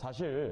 사실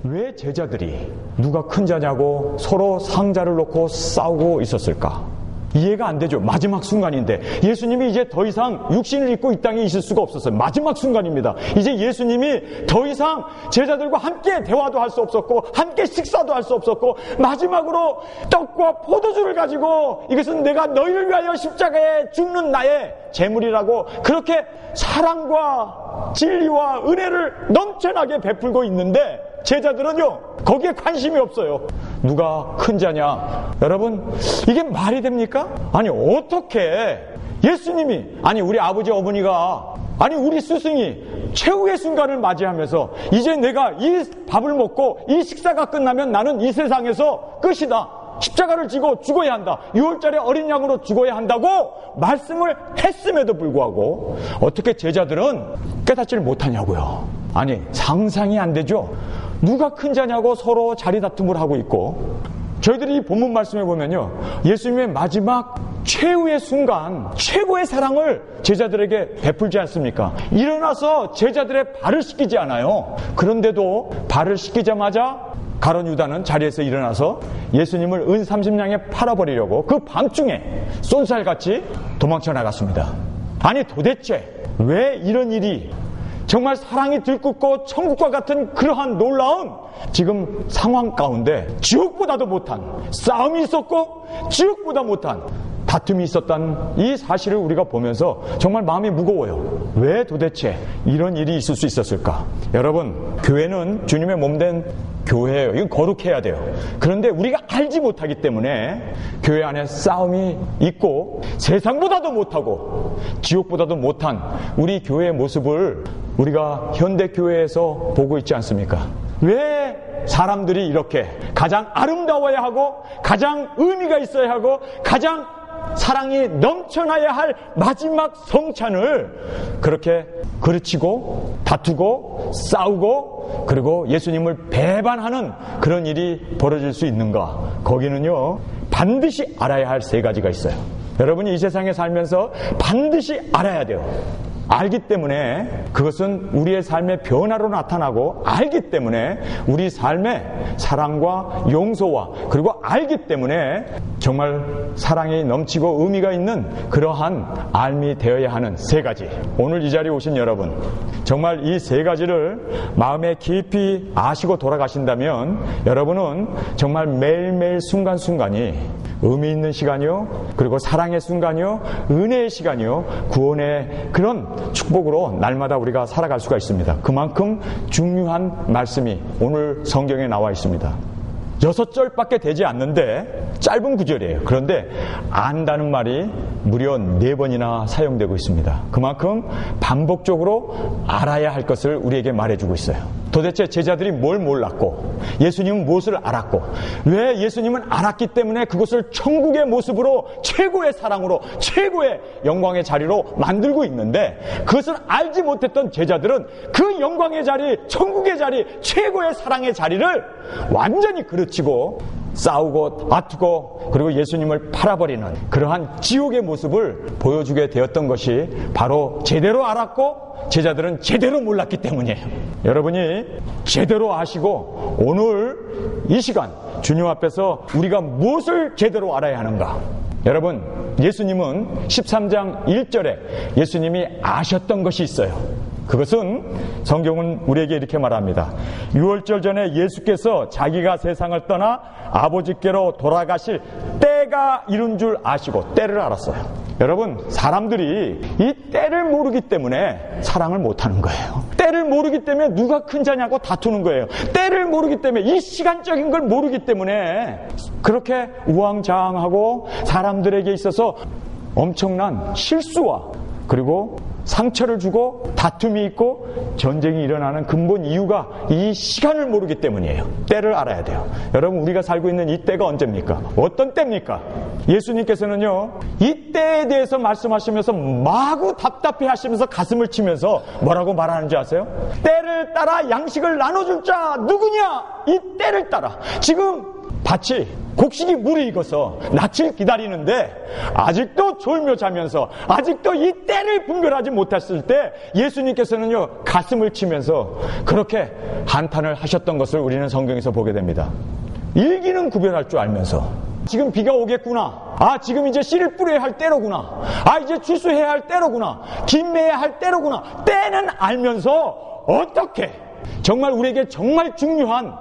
왜 제자들이 누가 큰 자냐고 서로 상자를 놓고 싸우고 있었을까? 이해가 안 되죠. 마지막 순간인데 예수님이 이제 더 이상 육신을 입고 이 땅에 있을 수가 없었어요. 마지막 순간입니다. 이제 예수님이 더 이상 제자들과 함께 대화도 할 수 없었고 함께 식사도 할 수 없었고 마지막으로 떡과 포도주를 가지고 이것은 내가 너희를 위하여 십자가에 죽는 나의 제물이라고 그렇게 사랑과 진리와 은혜를 넘쳐나게 베풀고 있는데 제자들은요 거기에 관심이 없어요. 누가 큰 자냐? 여러분 이게 말이 됩니까? 아니 어떻게 예수님이 아니 우리 아버지 어머니가 아니 우리 스승이 최후의 순간을 맞이하면서 이제 내가 이 밥을 먹고 이 식사가 끝나면 나는 이 세상에서 끝이다. 십자가를 지고 죽어야 한다. 6월절에 어린 양으로 죽어야 한다고 말씀을 했음에도 불구하고 어떻게 제자들은 깨닫지를 못하냐고요. 아니 상상이 안 되죠. 누가 큰 자냐고 서로 자리 다툼을 하고 있고 저희들이 이 본문 말씀에 보면요 예수님의 마지막 최후의 순간 최고의 사랑을 제자들에게 베풀지 않습니까? 일어나서 제자들의 발을 씻기지 않아요. 그런데도 발을 씻기자마자 가룟 유다는 자리에서 일어나서 예수님을 은 30냥에 팔아버리려고 그 밤중에 쏜살같이 도망쳐 나갔습니다. 아니 도대체 왜 이런 일이 정말 사랑이 들끓고 천국과 같은 그러한 놀라운 지금 상황 가운데 지옥보다도 못한 싸움이 있었고 지옥보다 못한 다툼이 있었다는 이 사실을 우리가 보면서 정말 마음이 무거워요. 왜 도대체 이런 일이 있을 수 있었을까? 여러분 교회는 주님의 몸된 교회예요. 이건 거룩해야 돼요. 그런데 우리가 알지 못하기 때문에 교회 안에 싸움이 있고 세상보다도 못하고 지옥보다도 못한 우리 교회의 모습을 우리가 현대교회에서 보고 있지 않습니까? 왜 사람들이 이렇게 가장 아름다워야 하고 가장 의미가 있어야 하고 가장 사랑이 넘쳐나야 할 마지막 성찬을 그렇게 그르치고 다투고 싸우고 그리고 예수님을 배반하는 그런 일이 벌어질 수 있는가? 거기는요 반드시 알아야 할 세 가지가 있어요. 여러분이 이 세상에 살면서 반드시 알아야 돼요. 알기 때문에 그것은 우리의 삶의 변화로 나타나고 알기 때문에 우리 삶의 사랑과 용서와 그리고 알기 때문에 정말 사랑이 넘치고 의미가 있는 그러한 삶이 되어야 하는 세 가지. 오늘 이 자리에 오신 여러분 정말 이 세 가지를 마음에 깊이 아시고 돌아가신다면 여러분은 정말 매일매일 순간순간이 의미 있는 시간이요 그리고 사랑의 순간이요 은혜의 시간이요 구원의 그런 축복으로 날마다 우리가 살아갈 수가 있습니다. 그만큼 중요한 말씀이 오늘 성경에 나와 있습니다. 6절밖에 되지 않는데 짧은 구절이에요. 그런데 안다는 말이 무려 4번이나 사용되고 있습니다. 그만큼 반복적으로 알아야 할 것을 우리에게 말해주고 있어요. 도대체 제자들이 뭘 몰랐고 예수님은 무엇을 알았고 왜 예수님은 알았기 때문에 그것을 천국의 모습으로 최고의 사랑으로 최고의 영광의 자리로 만들고 있는데 그것을 알지 못했던 제자들은 그 영광의 자리 천국의 자리 최고의 사랑의 자리를 완전히 그르치고 싸우고 다투고 그리고 예수님을 팔아버리는 그러한 지옥의 모습을 보여주게 되었던 것이 바로 제대로 알았고 제자들은 제대로 몰랐기 때문이에요. 여러분이 제대로 아시고 오늘 이 시간 주님 앞에서 우리가 무엇을 제대로 알아야 하는가? 여러분 예수님은 13장 1절에 예수님이 아셨던 것이 있어요. 그것은 성경은 우리에게 이렇게 말합니다. 6월절 전에 예수께서 자기가 세상을 떠나 아버지께로 돌아가실 때가 이른 줄 아시고 때를 알았어요. 여러분 사람들이 이 때를 모르기 때문에 사랑을 못하는 거예요. 때를 모르기 때문에 누가 큰 자냐고 다투는 거예요. 때를 모르기 때문에 이 시간적인 걸 모르기 때문에 그렇게 우왕좌왕하고 사람들에게 있어서 엄청난 실수와 그리고 상처를 주고 다툼이 있고 전쟁이 일어나는 근본 이유가 이 시간을 모르기 때문이에요. 때를 알아야 돼요. 여러분 우리가 살고 있는 이 때가 언제입니까? 어떤 때입니까? 예수님께서는요 이 때에 대해서 말씀하시면서 마구 답답해 하시면서 가슴을 치면서 뭐라고 말하는지 아세요? 때를 따라 양식을 나눠줄 자 누구냐? 이 때를 따라 지금 밭이 곡식이 무르익어서 낯을 기다리는데 아직도 졸며 자면서 아직도 이 때를 분별하지 못했을 때 예수님께서는요 가슴을 치면서 그렇게 한탄을 하셨던 것을 우리는 성경에서 보게 됩니다. 일기는 구별할 줄 알면서 지금 비가 오겠구나, 지금 이제 씨를 뿌려야 할 때로구나, 이제 추수해야 할 때로구나, 김매야 할 때로구나, 때는 알면서 어떻게 정말 우리에게 정말 중요한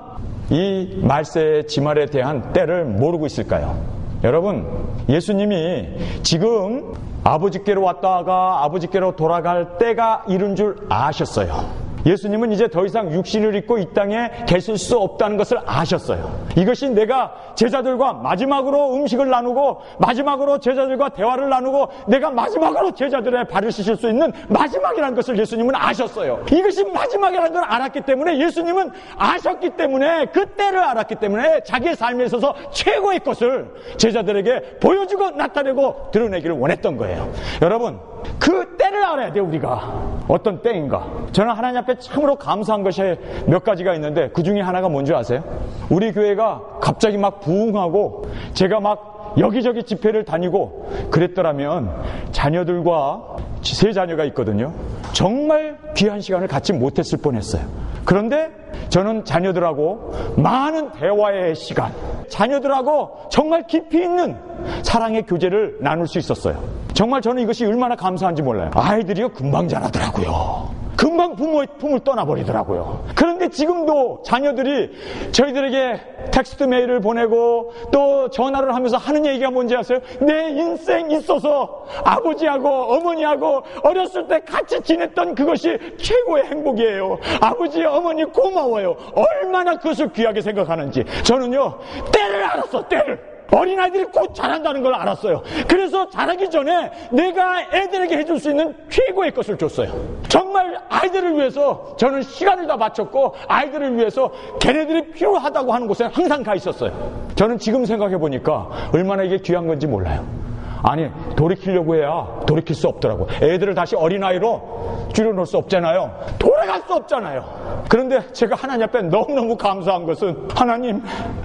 이 말세의 지말에 대한 때를 모르고 있을까요? 여러분, 예수님이 지금 아버지께로 왔다가 아버지께로 돌아갈 때가 이른 줄 아셨어요. 예수님은 이제 더 이상 육신을 입고 이 땅에 계실 수 없다는 것을 아셨어요. 이것이 내가 제자들과 마지막으로 음식을 나누고 마지막으로 제자들과 대화를 나누고 내가 마지막으로 제자들의 발을 씻을 수 있는 마지막이라는 것을 예수님은 아셨어요. 이것이 마지막이라는 걸 알았기 때문에 예수님은 아셨기 때문에 그 때를 알았기 때문에 자기의 삶에 있어서 최고의 것을 제자들에게 보여주고 나타내고 드러내기를 원했던 거예요. 여러분, 그 때를 알아야 돼요. 우리가 어떤 때인가. 저는 하나님 앞에 참으로 감사한 것이 몇 가지가 있는데 그 중에 하나가 뭔지 아세요? 우리 교회가 갑자기 막 부흥하고 제가 막 여기저기 집회를 다니고 그랬더라면 자녀들과 세 자녀가 있거든요. 정말 귀한 시간을 갖지 못했을 뻔했어요. 그런데 저는 자녀들하고 많은 대화의 시간, 자녀들하고 정말 깊이 있는 사랑의 교제를 나눌 수 있었어요. 정말 저는 이것이 얼마나 감사한지 몰라요. 아이들이요 금방 자라더라고요. 금방 품을 떠나버리더라고요. 그런데 지금도 자녀들이 저희들에게 텍스트 메일을 보내고 또 전화를 하면서 하는 얘기가 뭔지 아세요? 내 인생 있어서 아버지하고 어머니하고 어렸을 때 같이 지냈던 그것이 최고의 행복이에요. 아버지 어머니 고마워요. 얼마나 그것을 귀하게 생각하는지. 저는요 때를 알았어. 때를. 어린아이들이 곧 자란다는 걸 알았어요. 그래서 자라기 전에 내가 애들에게 해줄 수 있는 최고의 것을 줬어요. 정말 아이들을 위해서 저는 시간을 다 바쳤고 아이들을 위해서 걔네들이 필요하다고 하는 곳에 항상 가 있었어요. 저는 지금 생각해 보니까 얼마나 이게 귀한 건지 몰라요. 아니, 돌이키려고 해야 돌이킬 수 없더라고. 애들을 다시 어린아이로 줄여놓을 수 없잖아요. 돌아갈 수 없잖아요. 그런데 제가 하나님 앞에 너무너무 감사한 것은 하나님,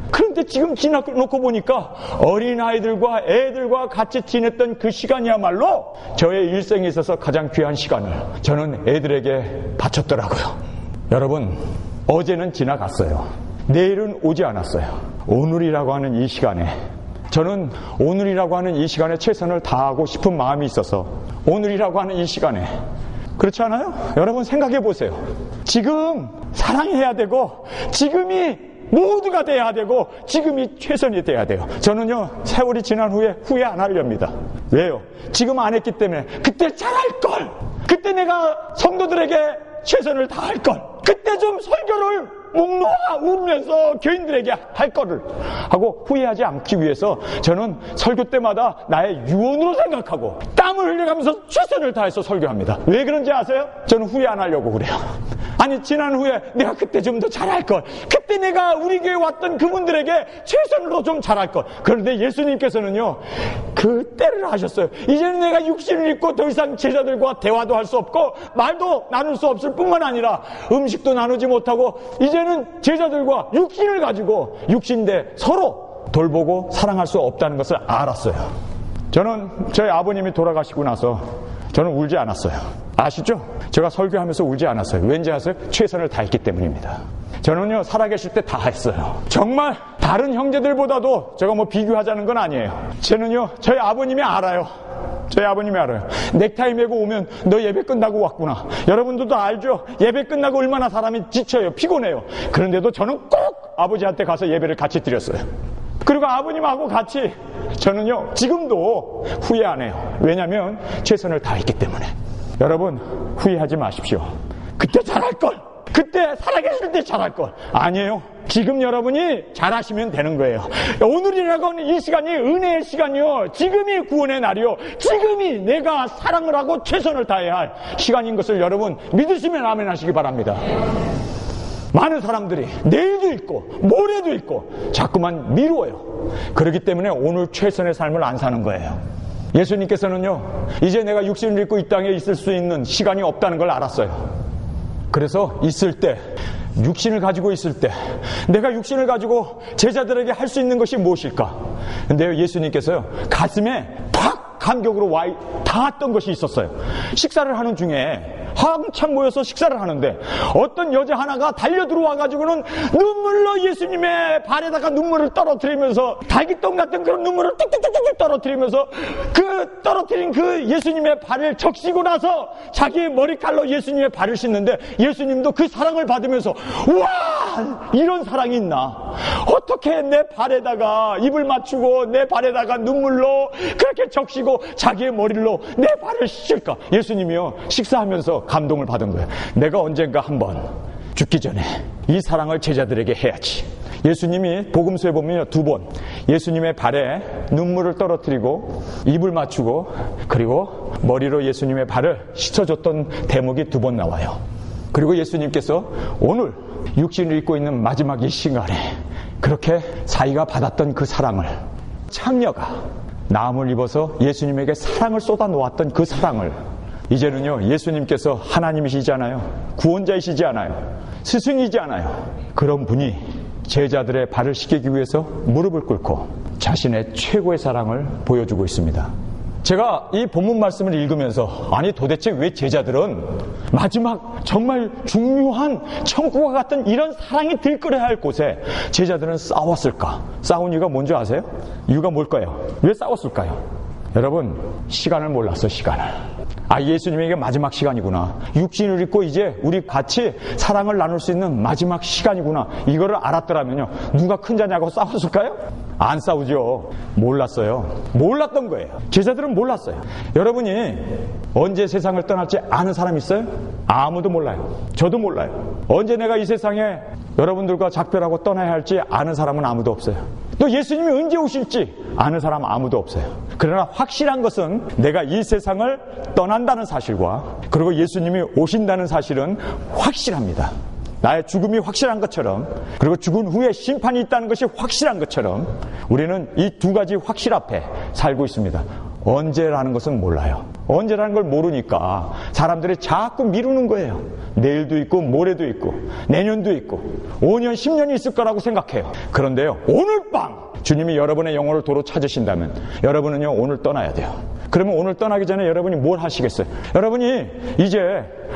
그런데 지금 지나놓고 보니까 어린아이들과 애들과 같이 지냈던 그 시간이야말로 저의 일생에 있어서 가장 귀한 시간을 저는 애들에게 바쳤더라고요. 여러분, 어제는 지나갔어요. 내일은 오지 않았어요. 오늘이라고 하는 이 시간에 저는 오늘이라고 하는 이 시간에 최선을 다하고 싶은 마음이 있어서 오늘이라고 하는 이 시간에, 그렇지 않아요? 여러분 생각해 보세요. 지금 사랑해야 되고 지금이 모두가 돼야 되고 지금이 최선이 돼야 돼요. 저는요 세월이 지난 후에 후회 안 하렵니다. 왜요? 지금 안 했기 때문에 그때 잘할걸, 그때 내가 성도들에게 최선을 다할걸, 그때 좀 설교를 목 놓아 울면서 교인들에게 할 거를 하고 후회하지 않기 위해서 저는 설교 때마다 나의 유언으로 생각하고 땀을 흘려가면서 최선을 다해서 설교합니다. 왜 그런지 아세요? 저는 후회 안 하려고 그래요. 아니, 지난 후에 내가 그때 좀 더 잘할 걸, 그때 내가 우리 교회 왔던 그분들에게 최선으로 좀 잘할 걸. 그런데 예수님께서는요 그 때를 하셨어요. 이제는 내가 육신을 입고 더 이상 제자들과 대화도 할 수 없고 말도 나눌 수 없을 뿐만 아니라 음식도 나누지 못하고 이제는 제자들과 육신을 가지고 육신대 서로 돌보고 사랑할 수 없다는 것을 알았어요. 저는 저희 아버님이 돌아가시고 나서 저는 울지 않았어요. 아시죠? 제가 설교하면서 울지 않았어요. 왠지 아세요? 최선을 다했기 때문입니다. 저는요 살아계실 때 다 했어요. 정말 다른 형제들보다도 제가 뭐 비교하자는 건 아니에요. 저는요 저희 아버님이 알아요. 저희 아버님이 알아요. 넥타이 메고 오면 너 예배 끝나고 왔구나. 여러분들도 알죠? 예배 끝나고 얼마나 사람이 지쳐요. 피곤해요. 그런데도 저는 꼭 아버지한테 가서 예배를 같이 드렸어요. 그리고 아버님하고 같이 저는요 지금도 후회 안 해요. 왜냐하면 최선을 다했기 때문에. 여러분 후회하지 마십시오. 그때 잘할걸, 그때 살아계실 때 잘할걸. 아니에요. 지금 여러분이 잘하시면 되는 거예요. 오늘이라고 하는 이 시간이 은혜의 시간이요, 지금이 구원의 날이요, 지금이 내가 사랑을 하고 최선을 다해야 할 시간인 것을 여러분 믿으시면 아멘 하시기 바랍니다. 많은 사람들이 내일도 있고 모레도 있고 자꾸만 미루어요. 그렇기 때문에 오늘 최선의 삶을 안 사는 거예요. 예수님께서는요 이제 내가 육신을 입고 이 땅에 있을 수 있는 시간이 없다는 걸 알았어요. 그래서 있을 때 육신을 가지고 있을 때 내가 육신을 가지고 제자들에게 할 수 있는 것이 무엇일까? 근데 예수님께서요, 가슴에 팍 감격으로 닿았던 것이 있었어요. 식사를 하는 중에 한참 모여서 식사를 하는데 어떤 여자 하나가 달려 들어와가지고는 눈물로 예수님의 발에다가 눈물을 떨어뜨리면서 달기똥 같은 그런 눈물을 뚝뚝뚝뚝 떨어뜨리면서 그 떨어뜨린 그 예수님의 발을 적시고 나서 자기의 머리칼로 예수님의 발을 씻는데 예수님도 그 사랑을 받으면서 우와, 이런 사랑이 있나? 어떻게 내 발에다가 입을 맞추고 내 발에다가 눈물로 그렇게 적시고 자기의 머리로 내 발을 씻을까? 예수님이요, 식사하면서 감동을 받은 거예요. 내가 언젠가 한번 죽기 전에 이 사랑을 제자들에게 해야지. 예수님이 복음서에 보면요, 2번 예수님의 발에 눈물을 떨어뜨리고 입을 맞추고 그리고 머리로 예수님의 발을 씻어줬던 대목이 2번 나와요. 그리고 예수님께서 오늘 육신을 입고 있는 마지막 이 시간에 그렇게 자기가 받았던 그 사랑을, 창녀가 나음을 입어서 예수님에게 사랑을 쏟아 놓았던 그 사랑을 이제는요, 예수님께서 하나님이시잖아요. 구원자이시지 않아요. 스승이지 않아요. 그런 분이 제자들의 발을 씻기기 위해서 무릎을 꿇고 자신의 최고의 사랑을 보여주고 있습니다. 제가 이 본문 말씀을 읽으면서 아니 도대체 왜 제자들은 마지막 정말 중요한 천국과 같은 이런 사랑이 들끓어야 할 곳에 제자들은 싸웠을까? 싸운 이유가 뭔지 아세요? 이유가 뭘까요? 왜 싸웠을까요? 여러분, 시간을 몰랐어, 시간을. 예수님에게 마지막 시간이구나. 육신을 입고 이제 우리 같이 사랑을 나눌 수 있는 마지막 시간이구나. 이거를 알았더라면요, 누가 큰 자냐고 싸웠을까요? 안 싸우죠. 몰랐어요. 몰랐던 거예요. 제자들은 몰랐어요. 여러분이 언제 세상을 떠날지 아는 사람 있어요? 아무도 몰라요. 저도 몰라요. 언제 내가 이 세상에 여러분들과 작별하고 떠나야 할지 아는 사람은 아무도 없어요. 또 예수님이 언제 오실지 아는 사람 아무도 없어요. 그러나 확실한 것은 내가 이 세상을 떠난다는 사실과 그리고 예수님이 오신다는 사실은 확실합니다. 나의 죽음이 확실한 것처럼 그리고 죽은 후에 심판이 있다는 것이 확실한 것처럼 우리는 이 두 가지 확실 앞에 살고 있습니다. 언제라는 것은 몰라요. 언제라는 걸 모르니까 사람들이 자꾸 미루는 거예요. 내일도 있고 모레도 있고 내년도 있고 5년 10년이 있을 거라고 생각해요. 그런데요, 오늘 밤 주님이 여러분의 영혼을 도로 찾으신다면 여러분은요, 오늘 떠나야 돼요. 그러면 오늘 떠나기 전에 여러분이 뭘 하시겠어요? 여러분이 이제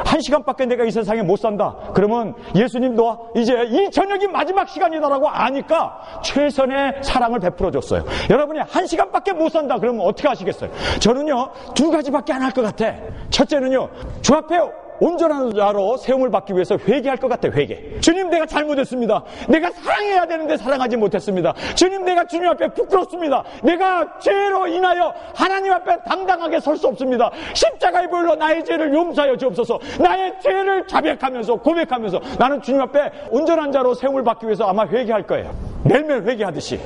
1시간밖에 내가 이 세상에 못 산다. 그러면 예수님도 이제 이 저녁이 마지막 시간이다라고 아니까 최선의 사랑을 베풀어줬어요. 여러분이 1시간밖에 못 산다. 그러면 어떻게 하시겠어요? 저는요, 2가지밖에 안 할 것 같아. 첫째는요, 주 앞에 온전한 자로 세움을 받기 위해서 회개할 것 같아요. 회개. 주님, 내가 잘못했습니다. 내가 사랑해야 되는데 사랑하지 못했습니다. 주님, 내가 주님 앞에 부끄럽습니다. 내가 죄로 인하여 하나님 앞에 당당하게 설 수 없습니다. 십자가의 보혈로 나의 죄를 용서하여 주옵소서. 나의 죄를 자백하면서 고백하면서 나는 주님 앞에 온전한 자로 세움을 받기 위해서 아마 회개할 거예요. 매일매일 회개하듯이.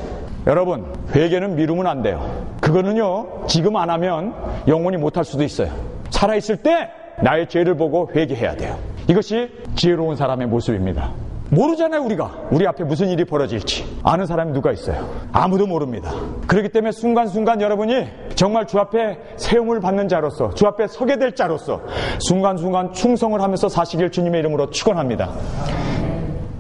여러분, 회개는 미루면 안 돼요. 그거는요, 지금 안 하면 영원히 못할 수도 있어요. 살아있을 때 나의 죄를 보고 회개해야 돼요. 이것이 지혜로운 사람의 모습입니다. 모르잖아요, 우리가. 우리 앞에 무슨 일이 벌어질지. 아는 사람이 누가 있어요? 아무도 모릅니다. 그렇기 때문에 순간순간 여러분이 정말 주 앞에 세움을 받는 자로서, 주 앞에 서게 될 자로서 순간순간 충성을 하면서 사시길 주님의 이름으로 축원합니다.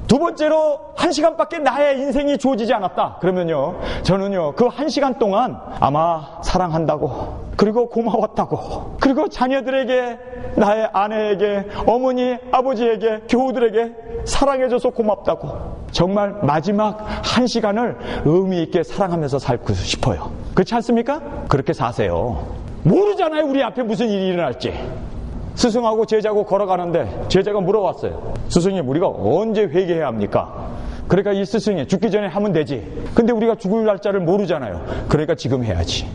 두 번째로 1시간밖에 나의 인생이 주어지지 않았다. 그러면요, 저는요, 그 1시간 동안 아마 사랑한다고, 그리고 고마웠다고, 그리고 자녀들에게, 나의 아내에게, 어머니, 아버지에게, 교우들에게 사랑해줘서 고맙다고, 정말 마지막 1시간을 의미 있게 사랑하면서 살고 싶어요. 그렇지 않습니까? 그렇게 사세요. 모르잖아요, 우리 앞에 무슨 일이 일어날지. 스승하고 제자하고 걸어가는데 제자가 물어봤어요. 스승님, 우리가 언제 회개해야 합니까? 그러니까 이 스승이 죽기 전에 하면 되지. 근데 우리가 죽을 날짜를 모르잖아요. 그러니까 지금 해야지.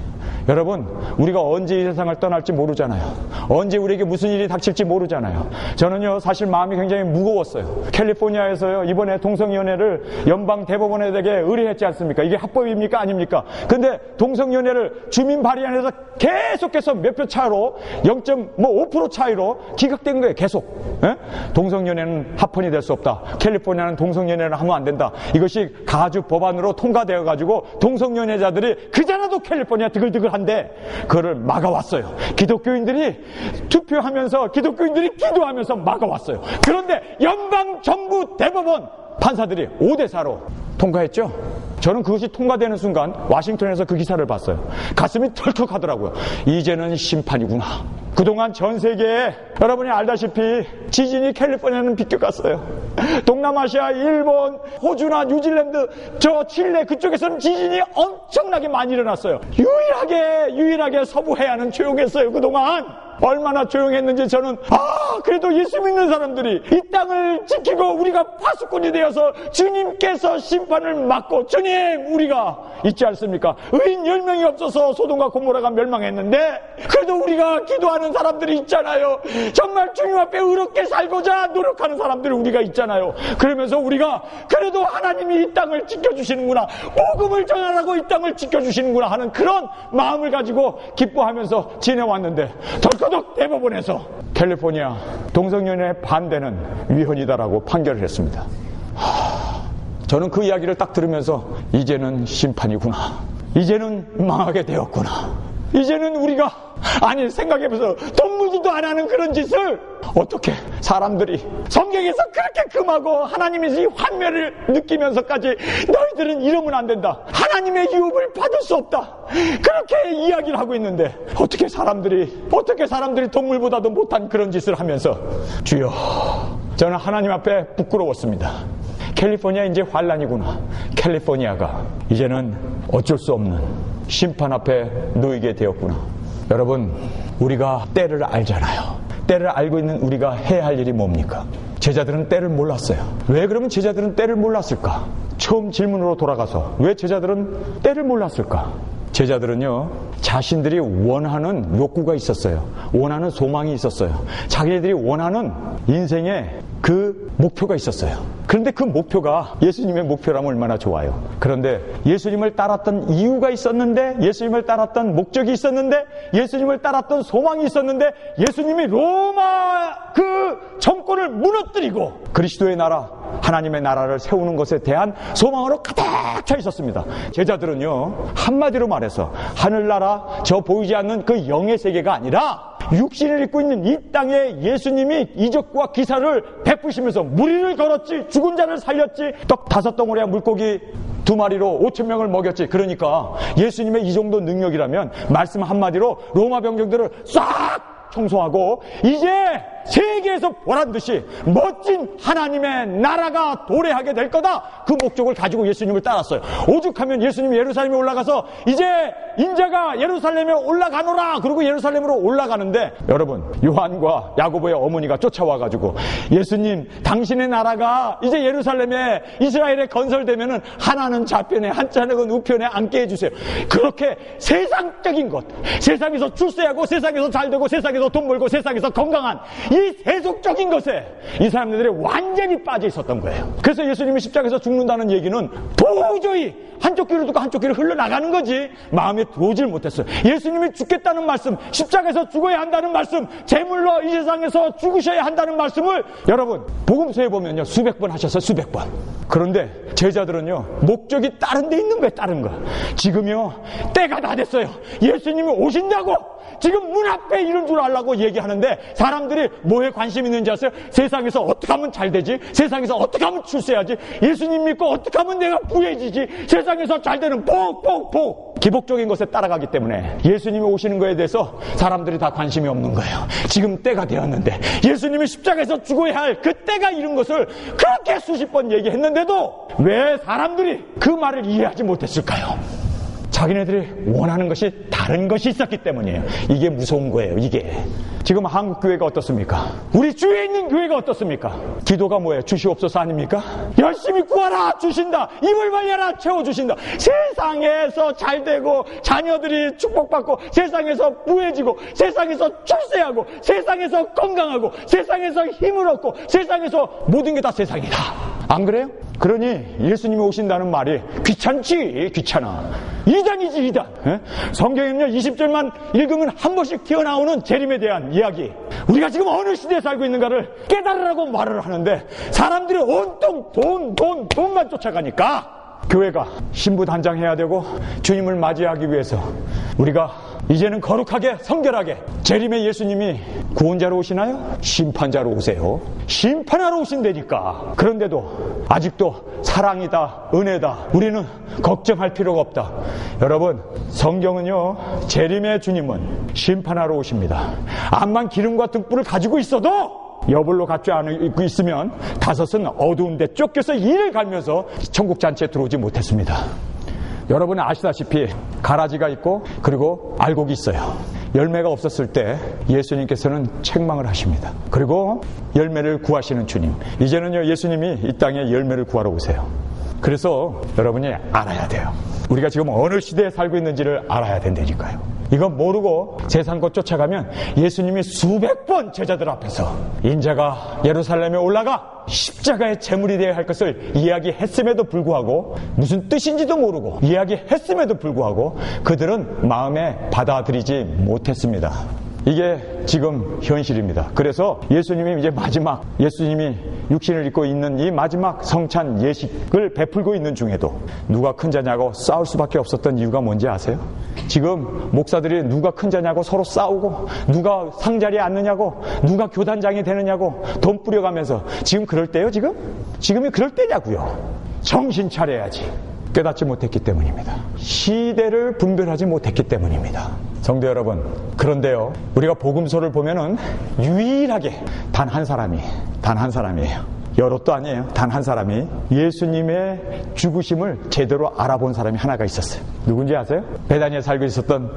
여러분, 우리가 언제 이 세상을 떠날지 모르잖아요. 언제 우리에게 무슨 일이 닥칠지 모르잖아요. 저는요, 사실 마음이 굉장히 무거웠어요. 캘리포니아에서요, 이번에 동성연애를 연방 대법원에게 의뢰했지 않습니까? 이게 합법입니까? 아닙니까? 근데 동성연애를 주민 발의안에서 계속해서 몇 표 차로 0.5% 차이로 기각된 거예요. 계속. 에? 동성연애는 합헌이 될 수 없다. 캘리포니아는 동성연애를 하면 안 된다. 이것이 가주 법안으로 통과되어가지고 동성연애자들이 그자라도 캘리포니아 드글드글 한데 그를 막아왔어요. 기독교인들이 투표하면서 기독교인들이 기도하면서 막아왔어요. 그런데 연방 정부 대법원 판사들이 5대4로 통과했죠. 저는 그것이 통과되는 순간 워싱턴에서 그 기사를 봤어요. 가슴이 털컥하더라고요. 이제는 심판이구나. 그동안 전 세계에 여러분이 알다시피 지진이 캘리포니아는 비껴갔어요. 동남아시아, 일본, 호주나 뉴질랜드, 저 칠레 그쪽에서는 지진이 엄청나게 많이 일어났어요. 유일하게 서부 해안은 조용했어요. 그동안 얼마나 조용했는지 저는 그래도 예수 믿는 사람들이 이 땅을 지키고 우리가 파수꾼이 되어서 주님께서 심판을 막고 주님 우리가 있지 않습니까? 의인 10명이 없어서 소돔과 고모라가 멸망했는데 그래도 우리가 기도하는 사람들이 있잖아요. 정말 주님 앞에 의롭게 살고자 노력하는 사람들이 우리가 있잖아요. 그러면서 우리가 그래도 하나님이 이 땅을 지켜주시는구나, 복음을 전하라고 이 땅을 지켜주시는구나 하는 그런 마음을 가지고 기뻐하면서 지내왔는데 덜커덕 대법원에서 캘리포니아 동성연애 반대는 위헌이다라고 판결을 했습니다. 저는 그 이야기를 딱 들으면서 이제는 심판이구나, 이제는 망하게 되었구나, 이제는 우리가 생각해보세요. 동물들도 안 하는 그런 짓을 어떻게 사람들이 성경에서 그렇게 금하고 하나님의 환멸을 느끼면서까지 너희들은 이러면 안 된다, 하나님의 유업을 받을 수 없다, 그렇게 이야기를 하고 있는데 어떻게 사람들이 동물보다도 못한 그런 짓을 하면서 주여, 저는 하나님 앞에 부끄러웠습니다. 캘리포니아 이제 환란이구나. 캘리포니아가 이제는 어쩔 수 없는 심판 앞에 놓이게 되었구나. 여러분, 우리가 때를 알잖아요. 때를 알고 있는 우리가 해야 할 일이 뭡니까? 제자들은 때를 몰랐어요. 왜 그러면 제자들은 때를 몰랐을까? 처음 질문으로 돌아가서 왜 제자들은 때를 몰랐을까? 제자들은요, 자신들이 원하는 욕구가 있었어요. 원하는 소망이 있었어요. 자기네들이 원하는 인생의 그 목표가 있었어요. 그런데 그 목표가 예수님의 목표라면 얼마나 좋아요. 그런데 예수님을 따랐던 이유가 있었는데, 예수님을 따랐던 목적이 있었는데, 예수님을 따랐던 소망이 있었는데, 예수님이 로마 그 정권을 무너뜨리고 그리스도의 나라, 하나님의 나라를 세우는 것에 대한 소망으로 가득 차 있었습니다. 제자들은요, 한마디로 말해서 하늘나라, 저 보이지 않는 그 영의 세계가 아니라 육신을 입고 있는 이 땅에 예수님이 이적과 기사를 베푸시면서 무리를 걸었지, 죽은 자를 살렸지, 떡 5덩어리와 물고기 2마리로 5,000명을 먹였지. 그러니까 예수님의 이 정도 능력이라면 말씀 한마디로 로마 병정들을 싹 청소하고 이제 세계에서 보란듯이 멋진 하나님의 나라가 도래하게 될 거다, 그 목적을 가지고 예수님을 따랐어요. 오죽하면 예수님이 예루살렘에 올라가서 이제 인자가 예루살렘에 올라가노라, 그리고 예루살렘으로 올라가는데, 여러분, 요한과 야고보의 어머니가 쫓아와가지고 예수님, 당신의 나라가 이제 예루살렘에 이스라엘에 건설되면은 하나는 좌편에 한자는 우편에 앉게 해주세요. 그렇게 세상적인 것, 세상에서 출세하고 세상에서 잘되고 세상에서 돈 벌고 세상에서 건강한 이 세속적인 것에 이 사람들이 완전히 빠져 있었던 거예요. 그래서 예수님이 십자가에서 죽는다는 얘기는 도저히 한쪽 귀를 듣고 한쪽 귀를 흘러나가는 거지 마음에 들어오질 못했어요. 예수님이 죽겠다는 말씀, 십자가에서 죽어야 한다는 말씀, 제물로 이 세상에서 죽으셔야 한다는 말씀을 여러분 복음서에 보면요 수백 번 하셨어요. 수백 번. 그런데 제자들은요 목적이 다른 데 있는 거예요. 다른 거. 지금요 때가 다 됐어요. 예수님이 오신다고 지금 문 앞에 이런 줄 알라고 얘기하는데 사람들이 뭐에 관심 있는지 아세요? 세상에서 어떻게 하면 잘 되지? 세상에서 어떻게 하면 출세하지? 예수님 믿고 어떻게 하면 내가 부해지지? 세상에서 잘 되는 복 기복적인 것에 따라가기 때문에 예수님이 오시는 거에 대해서 사람들이 다 관심이 없는 거예요. 지금 때가 되었는데 예수님이 십자가에서 죽어야 할 그 때가 이른 것을 그렇게 수십 번 얘기했는데도 왜 사람들이 그 말을 이해하지 못했을까요? 자기네들이 원하는 것이 다른 것이 있었기 때문이에요. 이게 무서운 거예요. 이게 지금 한국 교회가 어떻습니까? 우리 주위에 있는 교회가 어떻습니까? 기도가 뭐예요? 주시옵소서 아닙니까? 열심히 구하라 주신다. 입을 벌려라 채워주신다. 세상에서 잘되고 자녀들이 축복받고 세상에서 부해지고 세상에서 출세하고 세상에서 건강하고 세상에서 힘을 얻고 세상에서 모든 게 다 세상이다. 안 그래요? 그러니 예수님이 오신다는 말이 귀찮지? 귀찮아. 이단이지 이단. 성경에는요 20절만 읽으면 한 번씩 튀어나오는 재림에 대한 이야기, 우리가 지금 어느 시대에 살고 있는가를 깨달으라고 말을 하는데 사람들이 온통 돈만 쫓아가니까 교회가 신부단장해야 되고 주님을 맞이하기 위해서 우리가 이제는 거룩하게 성결하게. 재림의 예수님이 구원자로 오시나요? 심판자로 오세요. 심판하러 오신다니까. 그런데도 아직도 사랑이다, 은혜다, 우리는 걱정할 필요가 없다. 여러분, 성경은요, 재림의 주님은 심판하러 오십니다. 암만 기름과 등불을 가지고 있어도 여벌로 갖지 않고 있으면 다섯은 어두운 데 쫓겨서 이를 갈면서 천국 잔치에 들어오지 못했습니다. 여러분은 아시다시피 가라지가 있고 그리고 알곡이 있어요. 열매가 없었을 때 예수님께서는 책망을 하십니다. 그리고 열매를 구하시는 주님. 이제는요, 예수님이 이 땅에 열매를 구하러 오세요. 그래서 여러분이 알아야 돼요. 우리가 지금 어느 시대에 살고 있는지를 알아야 된다니까요. 이거 모르고 세상껏 쫓아가면 예수님이 수백 번 제자들 앞에서 인자가 예루살렘에 올라가 십자가의 제물이 되어야 할 것을 이야기했음에도 불구하고, 무슨 뜻인지도 모르고 이야기했음에도 불구하고 그들은 마음에 받아들이지 못했습니다. 이게 지금 현실입니다. 그래서 예수님이 이제 마지막, 예수님이 육신을 입고 있는 이 마지막 성찬 예식을 베풀고 있는 중에도 누가 큰 자냐고 싸울 수밖에 없었던 이유가 뭔지 아세요? 지금 목사들이 누가 큰 자냐고 서로 싸우고, 누가 상자리에 앉느냐고, 누가 교단장이 되느냐고 돈 뿌려가면서 지금 그럴 때요? 지금이 그럴 때냐고요. 정신 차려야지. 깨닫지 못했기 때문입니다. 시대를 분별하지 못했기 때문입니다. 성도 여러분, 그런데요, 우리가 복음서를 보면은 유일하게 단 한 사람이에요. 여럿도 아니에요. 단 한 사람이 예수님의 죽으심을 제대로 알아본 사람이 하나가 있었어요. 누군지 아세요? 베다니에 살고 있었던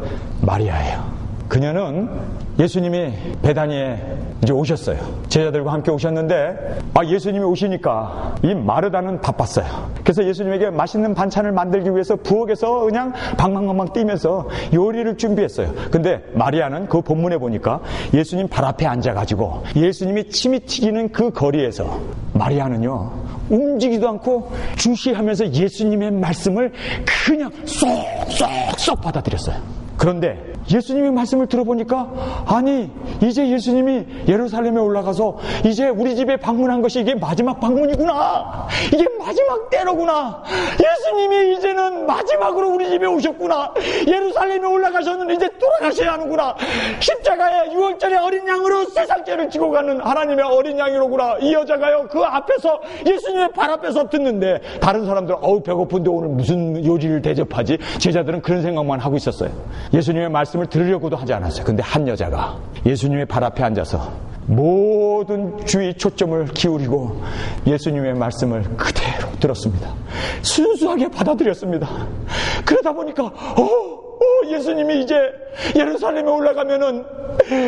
마리아예요. 그녀는 예수님이 베다니에 이제 오셨어요. 제자들과 함께 오셨는데, 예수님이 오시니까 이 마르다는 바빴어요. 그래서 예수님에게 맛있는 반찬을 만들기 위해서 부엌에서 그냥 방방방방 뛰면서 요리를 준비했어요. 근데 마리아는 그 본문에 보니까 예수님 발 앞에 앉아가지고 예수님이 침이 튀기는 그 거리에서 마리아는요, 움직이지도 않고 주시하면서 예수님의 말씀을 그냥 쏙쏙쏙 받아들였어요. 그런데 예수님의 말씀을 들어보니까, 아니, 이제 예수님이 예루살렘에 올라가서 이제 우리 집에 방문한 것이 이게 마지막 방문이구나, 이게 마지막 때로구나, 예수님이 이제는 마지막으로 우리 집에 오셨구나, 예루살렘에 올라가서는 이제 돌아가셔야 하는구나, 십자가에 6월절에 어린 양으로 세상죄를 지고 가는 하나님의 어린 양이로구나. 이 여자가요, 그 앞에서 예수님의 발 앞에서 듣는데 다른 사람들은 배고픈데 오늘 무슨 요리를 대접하지? 제자들은 그런 생각만 하고 있었어요. 예수님의 말씀을 들으려고도 하지 않았어요. 근데 한 여자가 예수님의 발 앞에 앉아서 모든 주의 초점을 기울이고 예수님의 말씀을 그대로 들었습니다. 순수하게 받아들였습니다. 그러다 보니까 예수님이 이제 예루살렘에 올라가면은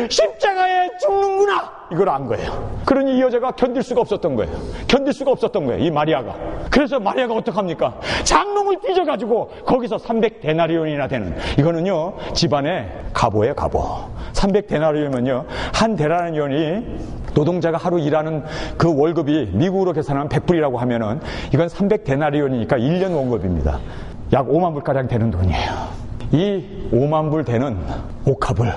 십자가에 죽는구나, 이걸 안 거예요. 그러니 이 여자가 견딜 수가 없었던 거예요. 이 마리아가. 그래서 마리아가 어떡합니까? 장롱을 빚어가지고 거기서 300데나리온이나 되는, 이거는요 집안의 갑오예요, 갑오. 300데나리온이면요, 한 데나리온이 노동자가 하루 일하는 그 월급이 미국으로 계산하면 100불이라고 하면은 이건 300데나리온이니까 1년 월급입니다. 약 5만 불가량 되는 돈이에요. 이 5만 불 되는 옥합을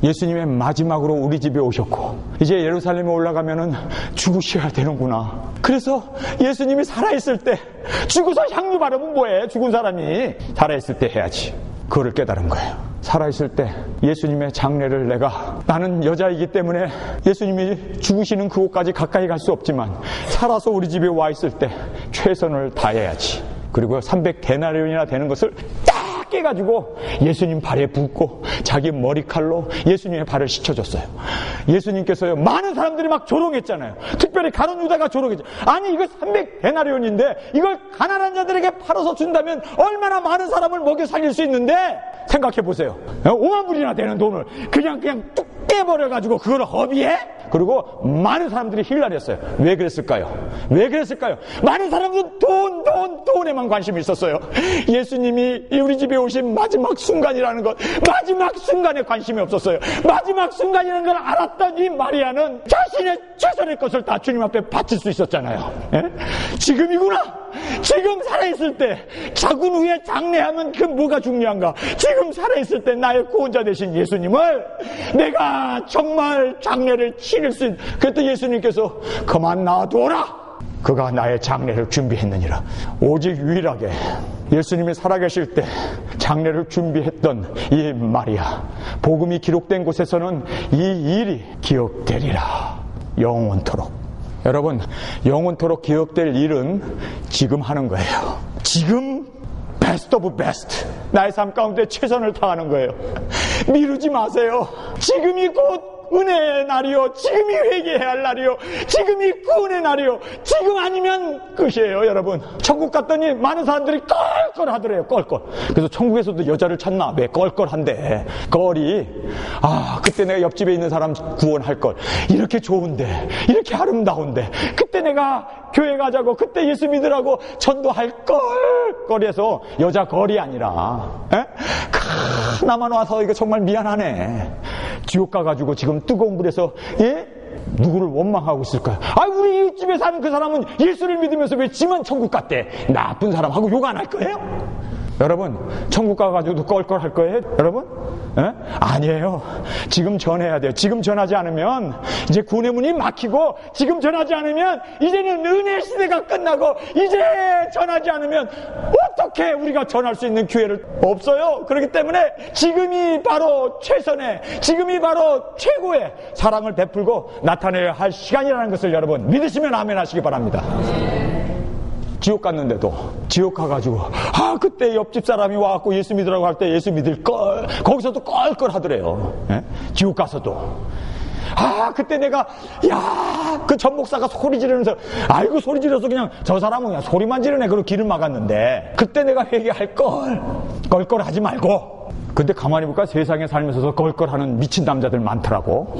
예수님의 마지막으로 우리 집에 오셨고 이제 예루살렘에 올라가면은 죽으셔야 되는구나. 그래서 예수님이 살아있을 때, 죽어서 향유 바르면 뭐해? 죽은 사람이 살아있을 때 해야지. 그거를 깨달은 거예요. 살아있을 때 예수님의 장례를 나는 여자이기 때문에 예수님이 죽으시는 그곳까지 가까이 갈 수 없지만 살아서 우리 집에 와 있을 때 최선을 다해야지. 그리고 300데나리온이나 되는 것을 딱 깨가지고 예수님 발에 붓고 자기 머리칼로 예수님의 발을 씻겨줬어요. 예수님께서요, 많은 사람들이 막 조롱했잖아요. 특별히 가룟 유다가 조롱했죠. 아니, 이거 300데나리온인데 이걸 가난한 자들에게 팔아서 준다면 얼마나 많은 사람을 먹여 살릴 수 있는데, 생각해 보세요. 5만 불이나 되는 돈을 그냥 뚝 깨버려가지고 그걸 허비해? 그리고 많은 사람들이 힐날했어요. 왜 그랬을까요? 많은 사람들은 돈에만 관심이 있었어요. 예수님이 우리 집에 오신 마지막 순간이라는 것, 마지막 순간에 관심이 없었어요. 마지막 순간이라는 걸 알았던 이 마리아는 자신의 최선의 것을 다 주님 앞에 바칠 수 있었잖아요. 지금이구나. 지금 살아있을 때, 자군 후에 장례하면 그 뭐가 중요한가? 지금 살아있을 때 나의 구원자 되신 예수님을 내가 정말 장례를 치를 수 있는, 그때 예수님께서 그만 놔두어라. 그가 나의 장례를 준비했느니라. 오직 유일하게 예수님이 살아계실 때 장례를 준비했던 이 마리아, 복음이 기록된 곳에서는 이 일이 기억되리라. 영원토록. 여러분, 영원토록 기억될 일은 지금 하는 거예요. 지금 베스트 오브 베스트, 나의 삶 가운데 최선을 다하는 거예요. 미루지 마세요. 지금이 곧 은혜의 날이요, 지금이 회개해야 할 날이요, 지금이 구원의 날이요. 지금 아니면 끝이에요. 여러분, 천국 갔더니 많은 사람들이 껄껄하더래요. 껄껄. 그래서 천국에서도 여자를 찾나? 왜 껄껄한데? 껄이, 그때 내가 옆집에 있는 사람 구원할 걸, 이렇게 좋은데, 이렇게 아름다운데, 그때 내가 교회 가자고, 그때 예수 믿으라고 전도할 걸. 거리에서 여자 걸이 아니라, 나만 와서 이거 정말 미안하네. 지옥 가가지고 지금 뜨거운 불에서, 누구를 원망하고 있을까요? 우리 집에 사는 그 사람은 예수를 믿으면서 왜 지만 천국 갔대? 나쁜 사람하고 욕 안 할 거예요? 여러분, 천국 가가지고도 껄껄할 거예요? 여러분? 아니에요. 지금 전해야 돼요. 지금 전하지 않으면 이제 구원의 문이 막히고, 지금 전하지 않으면 이제는 은혜 시대가 끝나고, 이제 전하지 않으면 어떻게 우리가 전할 수 있는 기회를 없어요. 그렇기 때문에 지금이 바로 최선의, 지금이 바로 최고의 사랑을 베풀고 나타내야 할 시간이라는 것을 여러분 믿으시면 아멘 하시기 바랍니다. 지옥 갔는데도, 지옥 가가지고 그때 옆집 사람이 와갖고 예수 믿으라고 할 때 예수 믿을 걸, 거기서도 껄껄 하더래요. 지옥 가서도 그때 내가 그 전 목사가 소리 지르면서, 아이고 소리 지르서 그냥 저 사람은 그냥 소리만 지르네, 그리고 길을 막았는데 그때 내가 회개할 걸, 껄껄하지 말고. 근데 가만히 보니까 세상에 살면서도 껄껄하는 미친 남자들 많더라고.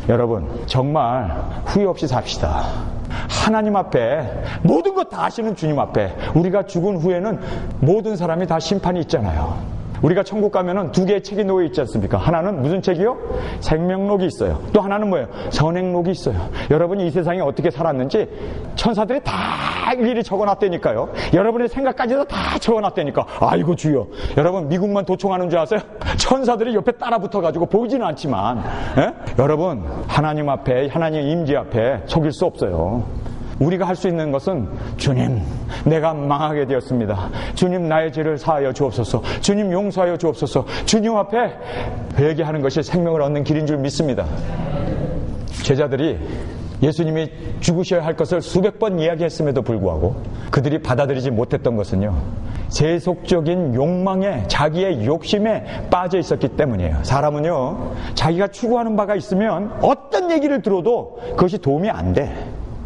여러분, 정말 후회 없이 삽시다. 하나님 앞에 모든 것 다 아시는 주님 앞에 우리가 죽은 후에는 모든 사람이 다 심판이 있잖아요. 우리가 천국 가면은 두 개의 책이 놓여 있지 않습니까? 하나는 무슨 책이요? 생명록이 있어요. 또 하나는 뭐예요? 선행록이 있어요. 여러분이 이 세상에 어떻게 살았는지 천사들이 다 일일이 적어놨다니까요. 여러분의 생각까지도 다 적어놨다니까. 아이고 주여. 여러분, 미국만 도청하는 줄 아세요? 천사들이 옆에 따라 붙어가지고 보이지는 않지만, 여러분, 하나님 앞에, 하나님의 임재 앞에 속일 수 없어요. 우리가 할 수 있는 것은, 주님, 내가 망하게 되었습니다. 주님, 나의 죄를 사하여 주옵소서. 주님, 용서하여 주옵소서. 주님 앞에 회개하는 것이 생명을 얻는 길인 줄 믿습니다. 제자들이 예수님이 죽으셔야 할 것을 수백 번 이야기했음에도 불구하고 그들이 받아들이지 못했던 것은요, 세속적인 욕망에, 자기의 욕심에 빠져 있었기 때문이에요. 사람은요, 자기가 추구하는 바가 있으면 어떤 얘기를 들어도 그것이 도움이 안 돼.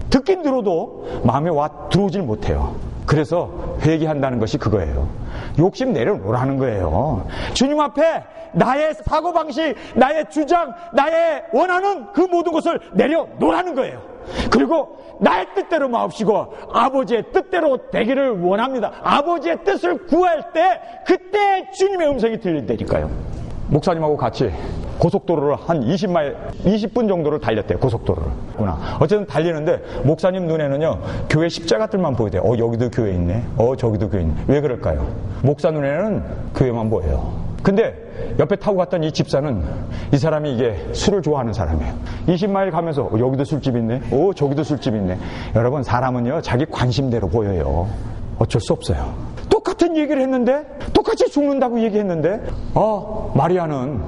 듣긴 들어도 마음에 와 들어오질 못해요. 그래서 회개한다는 것이 그거예요. 욕심 내려놓으라는 거예요. 주님 앞에 나의 사고방식, 나의 주장, 나의 원하는 그 모든 것을 내려놓으라는 거예요. 그리고 나의 뜻대로 마옵시고 아버지의 뜻대로 되기를 원합니다. 아버지의 뜻을 구할 때 그때 주님의 음성이 들린다니까요. 목사님하고 같이 고속도로를 한 20분 정도를 달렸대요. 고속도로를. 어쨌든 달리는데 목사님 눈에는요, 교회 십자가들만 보이대요. 여기도 교회 있네. 저기도 교회 있네. 왜 그럴까요? 목사 눈에는 교회만 보여요. 근데 옆에 타고 갔던 이 집사는, 이 사람이 이게 술을 좋아하는 사람이에요. 20마일 가면서 여기도 술집 있네. 저기도 술집 있네. 여러분, 사람은요, 자기 관심대로 보여요. 어쩔 수 없어요. 똑같은 얘기를 했는데, 똑같이 죽는다고 얘기했는데, 마리아는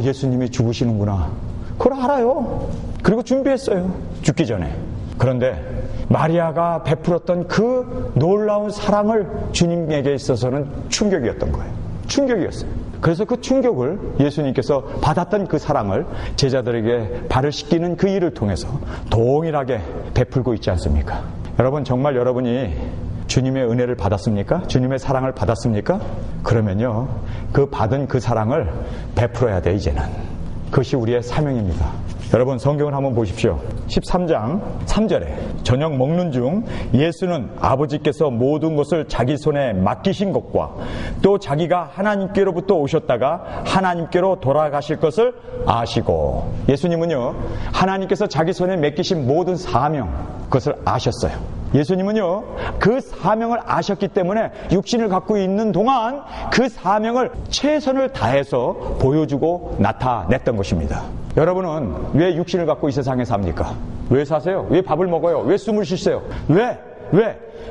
예수님이 죽으시는구나, 그걸 알아요. 그리고 준비했어요, 죽기 전에. 그런데 마리아가 베풀었던 그 놀라운 사랑을 주님에게 있어서는 충격이었던 거예요. 충격이었어요. 그래서 그 충격을 예수님께서 받았던 그 사랑을 제자들에게 발을 씻기는 그 일을 통해서 동일하게 베풀고 있지 않습니까? 여러분, 정말 여러분이 주님의 은혜를 받았습니까? 주님의 사랑을 받았습니까? 그러면요, 그 받은 그 사랑을 베풀어야 돼, 이제는. 그것이 우리의 사명입니다. 여러분, 성경을 한번 보십시오. 13장 3절에 저녁 먹는 중 예수는 아버지께서 모든 것을 자기 손에 맡기신 것과 또 자기가 하나님께로부터 오셨다가 하나님께로 돌아가실 것을 아시고, 예수님은요, 하나님께서 자기 손에 맡기신 모든 사명, 그것을 아셨어요. 예수님은요, 그 사명을 아셨기 때문에 육신을 갖고 있는 동안 그 사명을 최선을 다해서 보여주고 나타냈던 것입니다. 여러분은 왜 육신을 갖고 이 세상에 삽니까? 왜 사세요? 왜 밥을 먹어요? 왜 숨을 쉬세요? 왜?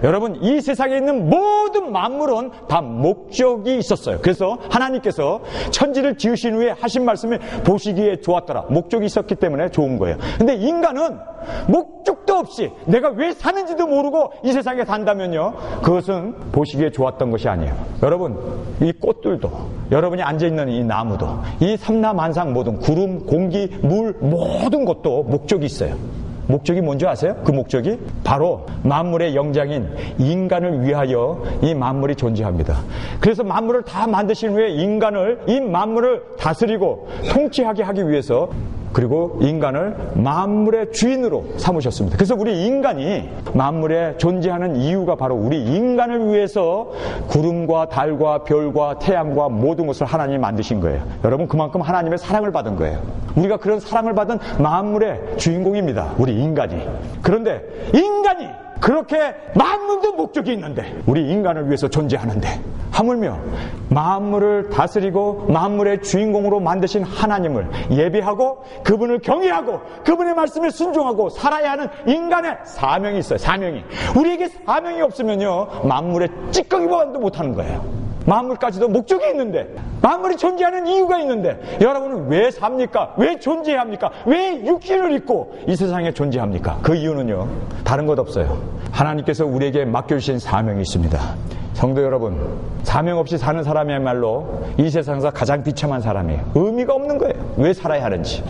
여러분, 이 세상에 있는 모든 만물은 다 목적이 있었어요. 그래서 하나님께서 천지를 지으신 후에 하신 말씀이 보시기에 좋았더라. 목적이 있었기 때문에 좋은 거예요. 근데 인간은 목적도 없이 내가 왜 사는지도 모르고 이 세상에 산다면요, 그것은 보시기에 좋았던 것이 아니에요. 여러분, 이 꽃들도, 여러분이 앉아있는 이 나무도, 이 삼라만상 모든 구름, 공기, 물 모든 것도 목적이 있어요. 목적이 뭔지 아세요? 그 목적이 바로 만물의 영장인 인간을 위하여 이 만물이 존재합니다. 그래서 만물을 다 만드신 후에 인간을, 이 만물을 다스리고 통치하게 하기 위해서, 그리고 인간을 만물의 주인으로 삼으셨습니다. 그래서 우리 인간이 만물에 존재하는 이유가 바로 우리 인간을 위해서 구름과 달과 별과 태양과 모든 것을 하나님이 만드신 거예요. 여러분, 그만큼 하나님의 사랑을 받은 거예요. 우리가 그런 사랑을 받은 만물의 주인공입니다. 우리 인간이. 그런데 인간이 그렇게 만물도 목적이 있는데, 우리 인간을 위해서 존재하는데, 하물며 만물을 다스리고 만물의 주인공으로 만드신 하나님을 예배하고 그분을 경외하고 그분의 말씀에 순종하고 살아야 하는 인간의 사명이 있어요. 사명이. 우리에게 사명이 없으면요, 만물의 찌꺼기만도 못하는 거예요. 만물까지도 목적이 있는데, 만물이 존재하는 이유가 있는데, 여러분은 왜 삽니까? 왜 존재합니까? 왜 육신을 입고 이 세상에 존재합니까? 그 이유는요, 다른 것 없어요. 하나님께서 우리에게 맡겨주신 사명이 있습니다. 성도 여러분, 사명 없이 사는 사람이야말로 이 세상에서 가장 비참한 사람이에요. 의미가 없는 거예요. 왜 살아야 하는지.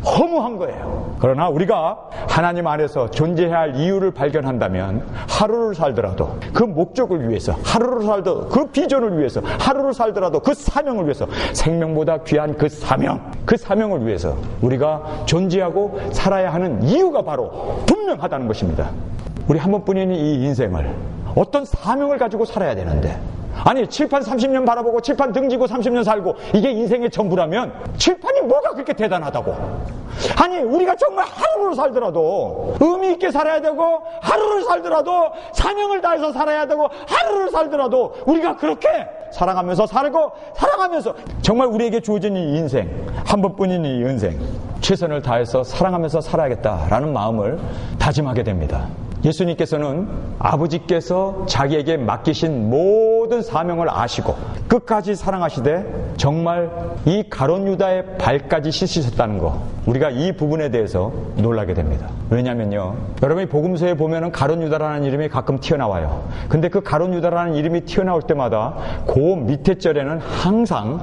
허무한 거예요. 그러나 우리가 하나님 안에서 존재해야 할 이유를 발견한다면, 하루를 살더라도 그 목적을 위해서, 하루를 살더라도 그 비전을 위해서, 하루를 살더라도 그 사명을 위해서, 생명보다 귀한 그 사명, 그 사명을 위해서 우리가 존재하고 살아야 하는 이유가 바로 분명하다는 것입니다. 우리 한 번뿐인 이 인생을 어떤 사명을 가지고 살아야 되는데, 아니, 칠판 30년 바라보고 칠판 등지고 30년 살고 이게 인생의 전부라면 칠판이 뭐가 그렇게 대단하다고. 아니, 우리가 정말 하루를 살더라도 의미 있게 살아야 되고, 하루를 살더라도 사명을 다해서 살아야 되고, 하루를 살더라도 우리가 그렇게 사랑하면서 살고 사랑하면서, 정말 우리에게 주어진 이 인생, 한 번뿐인 이 인생, 최선을 다해서 사랑하면서 살아야겠다라는 마음을 다짐하게 됩니다. 예수님께서는 아버지께서 자기에게 맡기신 모든 사명을 아시고 끝까지 사랑하시되 정말 이 가룟 유다의 발까지 씻으셨다는 거, 우리가 이 부분에 대해서 놀라게 됩니다. 왜냐면요, 여러분이 복음서에 보면은 가룟 유다라는 이름이 가끔 튀어나와요. 근데 그 가룟 유다라는 이름이 튀어나올 때마다 그 밑에 절에는 항상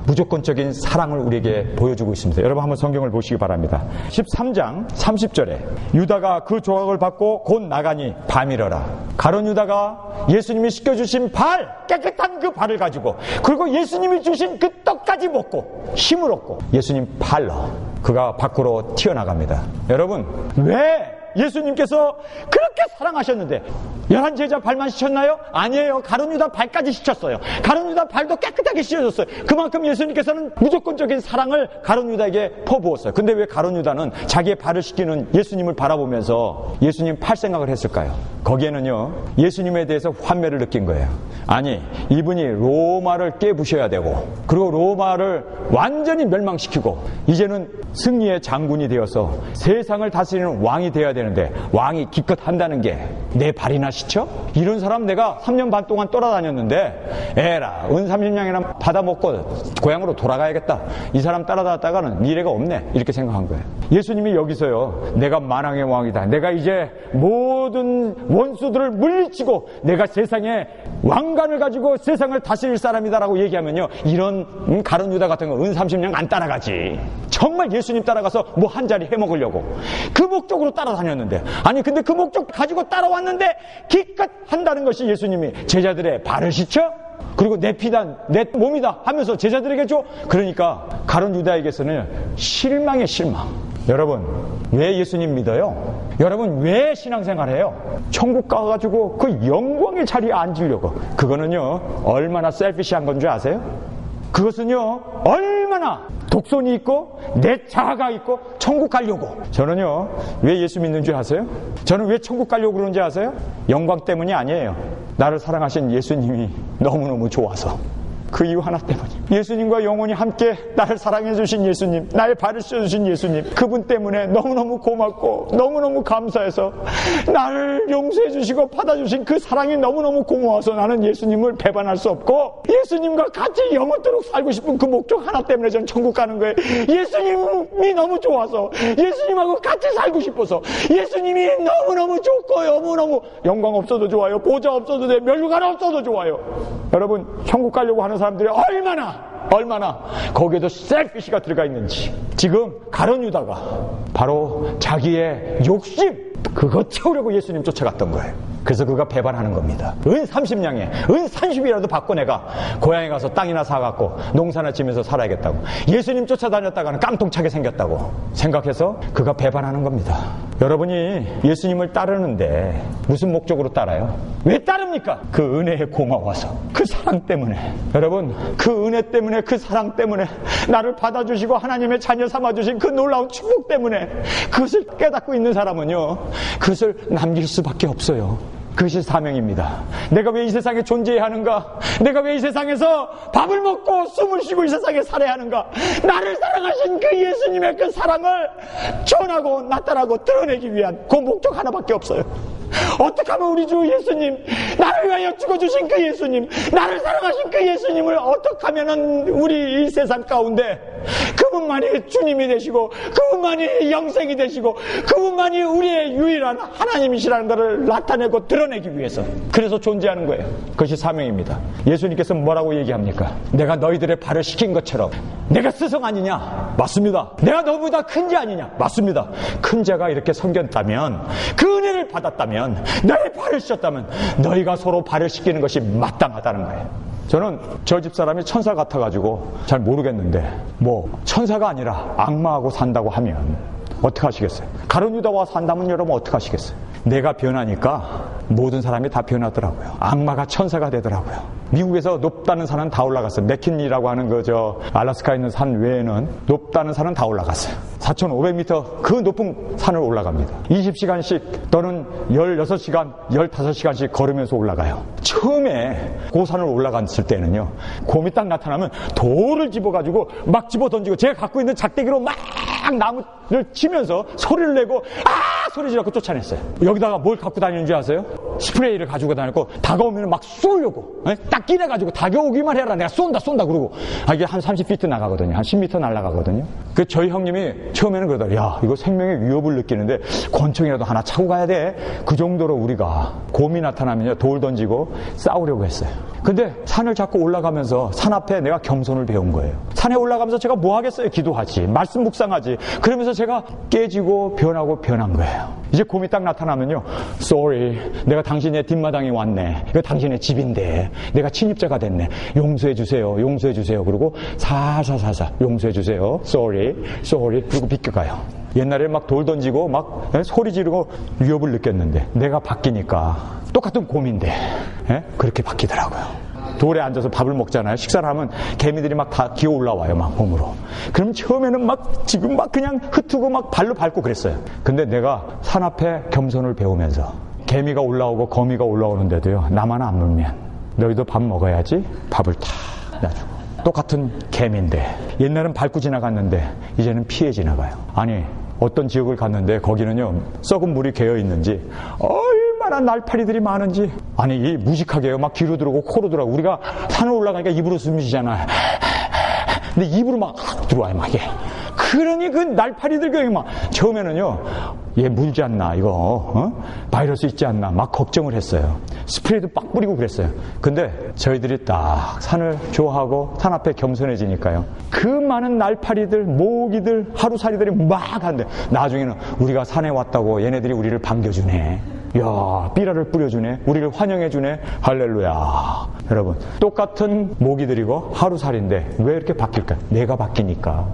무조건적인 사랑을 우리에게 보여주고 있습니다. 여러분 한번 성경을 보시기 바랍니다. 13장 30절에 유다가 그 조각을 받고 곧 나가니 밤이러라. 가룟 유다가 예수님이 씻겨주신 발, 깨끗한 그 발을 가지고, 그리고 예수님이 주신 그 떡까지 먹고 힘을 얻고 예수님 발로 그가 밖으로 튀어나갑니다. 여러분, 왜 예수님께서 그렇게 사랑하셨는데 11 제자 발만 씻었나요? 아니에요. 가룟 유다 발까지 씻었어요. 가룟 유다 발도 깨끗하게 씻어줬어요. 그만큼 예수님께서는 무조건적인 사랑을 가룟 유다에게 퍼부었어요. 근데 왜 가룟 유다는 자기의 발을 씻기는 예수님을 바라보면서 예수님 팔 생각을 했을까요? 거기에는요, 예수님에 대해서 환멸을 느낀 거예요. 아니, 이분이 로마를 깨부셔야 되고, 그리고 로마를 완전히 멸망시키고 이제는 승리의 장군이 되어서 세상을 다스리는 왕이 되어야 되는데, 왕이 기껏 한다는 게 내 발이나 씻혀? 이런 사람 내가 3년 반 동안 떠나다녔는데, 에라, 은 30냥이나 받아먹고 고향으로 돌아가야겠다. 이 사람 따라다녔다가는 미래가 없네. 이렇게 생각한 거예요. 예수님이 여기서요, 내가 만왕의 왕이다, 내가 이제 모든 원수들을 물리치고 내가 세상에 왕관을 가지고 세상을 다스릴 사람이다라고 얘기하면요, 이런 가룟 유다 같은 거 은 30냥 안 따라가지. 정말 예수님 따라가서 뭐 한 자리 해먹으려고 그 목적으로 따라다녔는데, 아니 근데 그 목적 가지고 따라왔는데 기껏 한다는 것이 예수님이 제자들의 발을 씻혀? 그리고 내 피다, 내 몸이다 하면서 제자들에게 줘? 그러니까 가룟 유다에게서는 실망의 실망. 여러분, 왜 예수님 믿어요? 여러분, 왜 신앙생활해요? 천국 가가지고 그 영광의 자리에 앉으려고. 그거는요, 얼마나 셀피시한 건 줄 아세요? 그것은요, 얼마나 독선이 있고 내 자아가 있고 천국 가려고. 저는요, 왜 예수 믿는 줄 아세요? 저는 왜 천국 가려고 그러는지 아세요? 영광 때문이 아니에요. 나를 사랑하신 예수님이 너무너무 좋아서. 그 이유 하나 때문에. 예수님과 영원히 함께 나를 사랑해 주신 예수님, 나의 발을 씌워주신 예수님, 그분 때문에 너무너무 고맙고 너무너무 감사해서 나를 용서해 주시고 받아주신 그 사랑이 너무너무 고마워서 나는 예수님을 배반할 수 없고 예수님과 같이 영원토록 살고 싶은 그 목적 하나 때문에 전 천국 가는 거예요. 예수님이 너무 좋아서, 예수님하고 같이 살고 싶어서, 예수님이 너무너무 좋고 너무너무 영광 없어도 좋아요, 보좌 없어도 돼, 멸류관 없어도 좋아요. 여러분, 천국 가려고 하는 사람들이 얼마나 거기에도 셀피시가 들어가 있는지. 지금 가룟 유다가 바로 자기의 욕심, 그거 채우려고 예수님 쫓아갔던 거예요. 그래서 그가 배반하는 겁니다. 은 30냥에 은 30이라도 받고 내가 고향에 가서 땅이나 사갖고 농사나 지면서 살아야겠다고, 예수님 쫓아다녔다가는 깡통차게 생겼다고 생각해서 그가 배반하는 겁니다. 여러분이 예수님을 따르는데 무슨 목적으로 따라요? 왜 따릅니까? 그 은혜에 고마워서, 그 사랑 때문에. 여러분, 그 은혜 때문에, 그 사랑 때문에, 나를 받아주시고 하나님의 자녀 삼아주신 그 놀라운 축복 때문에 그것을 깨닫고 있는 사람은요, 그것을 남길 수밖에 없어요. 그것이 사명입니다. 내가 왜 이 세상에 존재해야 하는가? 내가 왜 이 세상에서 밥을 먹고 숨을 쉬고 이 세상에 살아야 하는가? 나를 사랑하신 그 예수님의 그 사랑을 전하고 나타나고 드러내기 위한 그 목적 하나밖에 없어요. 어떻게 하면 우리 주 예수님, 나를 위하여 죽어주신 그 예수님, 나를 사랑하신 그 예수님을 어떻게 하면은 우리 이 세상 가운데 그분만이 주님이 되시고, 그분만이 영생이 되시고, 그분만이 우리의 유일한 하나님이시라는 것을 나타내고 드러내기 위해서, 그래서 존재하는 거예요. 그것이 사명입니다. 예수님께서 뭐라고 얘기합니까? 내가 너희들의 발을 씻긴 것처럼 내가 스승 아니냐? 맞습니다. 내가 너보다 큰 자 아니냐? 맞습니다. 큰 자가 이렇게 섬겼다면, 그 은혜를 받았다면, 너의 발을 씻었다면 너희가 서로 발을 씻기는 것이 마땅하다는 거예요. 저는 저 집사람이 천사 같아가지고 잘 모르겠는데, 뭐 천사가 아니라 악마하고 산다고 하면 어떻게 하시겠어요? 가룟 유다와 산다면 여러분 어떻게 하시겠어요? 내가 변하니까 모든 사람이 다 변하더라고요. 악마가 천사가 되더라고요. 미국에서 높다는 산은 다 올라갔어요. 맥킨리라고 하는 알래스카에 있는 산 외에는 높다는 산은 다 올라갔어요. 4,500m 그 높은 산을 올라갑니다. 20시간씩 또는 16시간, 15시간씩 걸으면서 올라가요. 처음에 그 산을 올라갔을 때는요, 곰이 딱 나타나면 돌을 집어가지고 막 집어 던지고, 제가 갖고 있는 작대기로 막 나무를 치면서 소리를 내고 소리 지르고 쫓아냈어요. 여기다가 뭘 갖고 다니는 줄 아세요? 스프레이를 가지고 다녔고, 다가오면 막 쏘려고, 딱 끼래가지고 다가오기만 해라, 내가 쏜다 그러고, 이게 한 30피트 나가거든요. 한 10m 날아가거든요. 그 저희 형님이 처음에는 그러더라고요. 야, 이거 생명의 위협을 느끼는데 권총이라도 하나 차고 가야 돼. 그 정도로 우리가 곰이 나타나면요, 돌 던지고 싸우려고 했어요. 근데 산을 자꾸 올라가면서 산 앞에 내가 겸손을 배운 거예요. 산에 올라가면서 제가 뭐 하겠어요? 기도하지, 말씀 묵상하지. 그러면서 제가 깨지고 변한 거예요. 이제 곰이 딱 나타나면요, sorry, 내가 당신의 뒷마당에 왔네. 이거 당신의 집인데 내가 침입자가 됐네. 용서해 주세요. 그리고 살살 용서해 주세요. sorry. 그리고 비껴가요. 옛날에 막 돌 던지고 막 소리 지르고 위협을 느꼈는데, 내가 바뀌니까 똑같은 곰인데 그렇게 바뀌더라고요. 돌에 앉아서 밥을 먹잖아요. 식사를 하면 개미들이 막 다 기어 올라와요, 막 몸으로. 그럼 처음에는 지금 그냥 흩트고 막 발로 밟고 그랬어요. 근데 내가 산 앞에 겸손을 배우면서, 개미가 올라오고 거미가 올라오는데도요, 나만 안 물면 너희도 밥 먹어야지 밥을 탁 놔주고. 똑같은 개미인데 옛날엔 밟고 지나갔는데 이제는 피해 지나가요. 아니, 어떤 지역을 갔는데 거기는요, 썩은 물이 개어 있는지 얼마나 날파리들이 많은지, 아니 이 무식하게요, 막 귀로 들어오고 코로 들어오고. 우리가 산을 올라가니까 입으로 숨 쉬잖아요. 근데 입으로 막 들어와요, 막 이게. 그러니 그 날파리들 막 처음에는요, 얘 물지 않나, 이거 바이러스 있지 않나 막 걱정을 했어요. 스프레이도 빡 뿌리고 그랬어요. 근데 저희들이 딱 산을 좋아하고 산 앞에 겸손해지니까요, 그 많은 날파리들, 모기들, 하루살이들이 막 하는데 나중에는 우리가 산에 왔다고 얘네들이 우리를 반겨주네. 야, 삐라를 뿌려주네. 우리를 환영해주네. 할렐루야. 여러분, 똑같은 모기들이고 하루살인데 왜 이렇게 바뀔까? 내가 바뀌니까.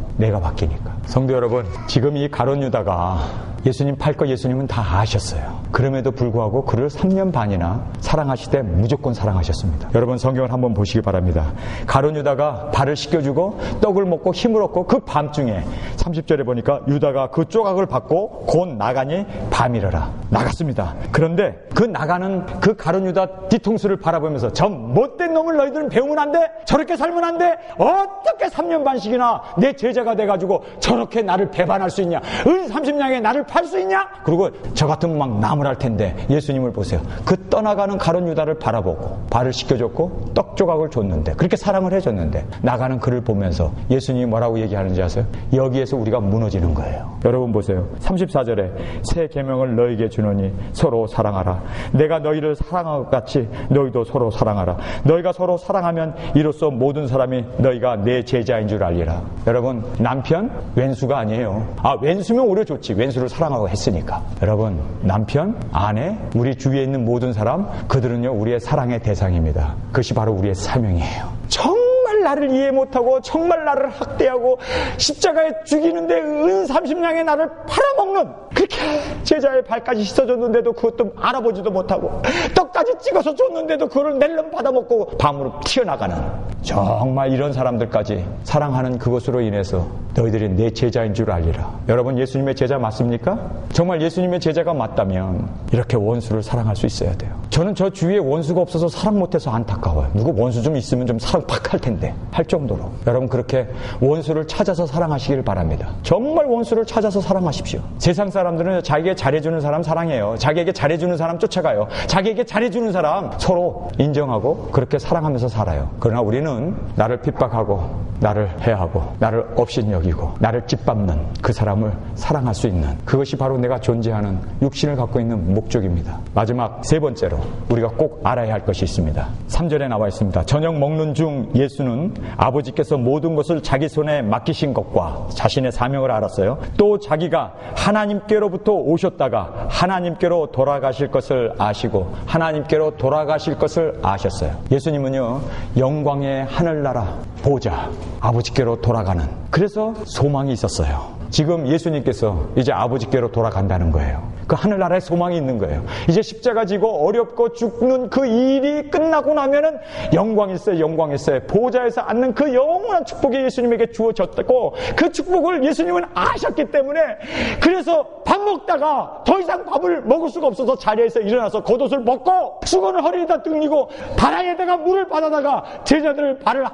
성도 여러분, 지금 이 가룟 유다가 예수님 팔 거 예수님은 다 아셨어요. 그럼에도 불구하고 그를 3년 반이나 사랑하시되 무조건 사랑하셨습니다. 여러분, 성경을 한번 보시기 바랍니다. 가룟 유다가 발을 씻겨주고 떡을 먹고 힘을 얻고 그 밤중에 30절에 보니까 유다가 그 조각을 받고 곧 나가니 밤이러라. 나갔습니다. 그런데 그 나가는 그 가룟 유다 뒤통수를 바라보면서 저 못된 놈을 너희들은 배우면 안 돼? 저렇게 살면 안 돼? 어떻게 3년 반씩이나 내 제자가 돼가지고 저렇게 나를 배반할 수 있냐? 은 30냥에 나를 팔 수 있냐? 그리고 저 같으면 막 나무랄 텐데 예수님을 보세요. 그 떠나가는 가룟 유다를 바라보고 발을 씻겨줬고 떡 조각을 줬는데, 그렇게 사랑을 해줬는데 나가는 그를 보면서 예수님이 뭐라고 얘기하는지 아세요? 여기에서 우리가 무너지는 거예요. 여러분 보세요. 34절에 새 계명을 너희에게 주노니 서로 사랑하라. 내가 너희를 사랑한 것 같이 너희도 서로 사랑하라. 너희가 서로 사랑하면 이로써 모든 사람이 너희가 내 제자인 줄 알리라. 여러분, 남편 왼수가 아니에요. 왼수면 오히려 좋지. 왼수를 사랑하고 했으니까. 여러분, 남편, 아내, 우리 주위에 있는 모든 사람, 그들은요 우리의 사랑의 대상입니다. 그것이 바로 우리의 사명이에요. 정말 나를 이해 못하고 정말 나를 학대하고 십자가에 죽이는데 은 30냥에 나를 팔아먹는, 그렇게 제자의 발까지 씻어줬는데도 그것도 알아보지도 못하고 떡까지 찍어서 줬는데도 그걸 낼름 받아먹고 밤으로 튀어나가는, 정말 이런 사람들까지 사랑하는 그것으로 인해서 너희들이 내 제자인 줄 알리라. 여러분, 예수님의 제자 맞습니까? 정말 예수님의 제자가 맞다면 이렇게 원수를 사랑할 수 있어야 돼요. 저는 저 주위에 원수가 없어서 사랑 못해서 안타까워요. 누구 원수 좀 있으면 좀 사랑 팍 할 텐데, 할 정도로. 여러분, 그렇게 원수를 찾아서 사랑하시길 바랍니다. 정말 원수를 찾아서 사랑하십시오. 세상 사람들은 자기에게 잘해주는 사람 사랑해요. 자기에게 잘해주는 사람 쫓아가요. 자기에게 잘해주는 사람 서로 인정하고 그렇게 사랑하면서 살아요. 그러나 우리는 나를 핍박하고 나를 해하고 나를 업신여기고 나를 짓밟는 그 사람을 사랑할 수 있는, 그것이 바로 내가 존재하는 육신을 갖고 있는 목적입니다. 마지막 세 번째로 우리가 꼭 알아야 할 것이 있습니다. 3절에 나와 있습니다. 저녁 먹는 중 예수는 아버지께서 모든 것을 자기 손에 맡기신 것과 자신의 사명을 알았어요. 또 자기가 하나님께로부터 오셨다가 하나님께로 돌아가실 것을 아시고 하나님께로 돌아가실 것을 아셨어요. 예수님은요 영광의 하늘나라 보좌 아버지께로 돌아가는, 그래서 소망이 있었어요. 지금 예수님께서 이제 아버지께로 돌아간다는 거예요. 그 하늘나라에 소망이 있는 거예요. 이제 십자가 지고 어렵고 죽는 그 일이 끝나고 나면은 영광일세, 영광일세, 보좌에서 앉는 그 영원한 축복이 예수님에게 주어졌고, 그 축복을 예수님은 아셨기 때문에, 그래서 밥 먹다가 더 이상 밥을 먹을 수가 없어서 자리에서 일어나서 겉옷을 벗고 수건을 허리에다 등리고 바닥에다가 물을 받아다가 제자들을 발을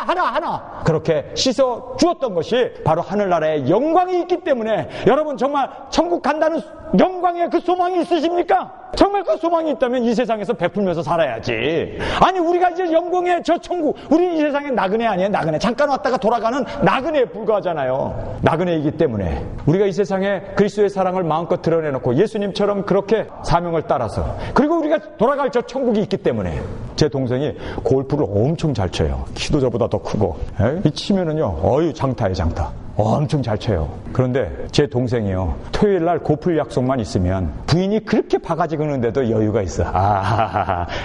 하나 그렇게 씻어 주었던 것이 바로 하늘나라의 영광이 있기 때문에, 여러분 정말 천국 간다는 영광의 그 소망이 있으십니까? 정말 그 소망이 있다면 이 세상에서 베풀면서 살아야지. 아니, 우리가 이제 영광의 저 천국, 우리 이 세상에 나그네 아니에요? 나그네. 잠깐 왔다가 돌아가는 나그네에 불과하잖아요. 나그네이기 때문에 우리가 이 세상에 그리스도의 사랑을 마음껏 드러내놓고 예수님처럼 그렇게 사명을 따라서, 그리고 우리가 돌아갈 저 천국이 있기 때문에. 제 동생이 골프를 엄청 잘 쳐요. 키도 저보다 더 크고. 이 치면은요, 장타예요, 장타. 엄청 잘 쳐요. 그런데 제 동생이요, 토요일 날 골프 약속만 있으면 부인이 그렇게 바가지 긁는데도 여유가 있어.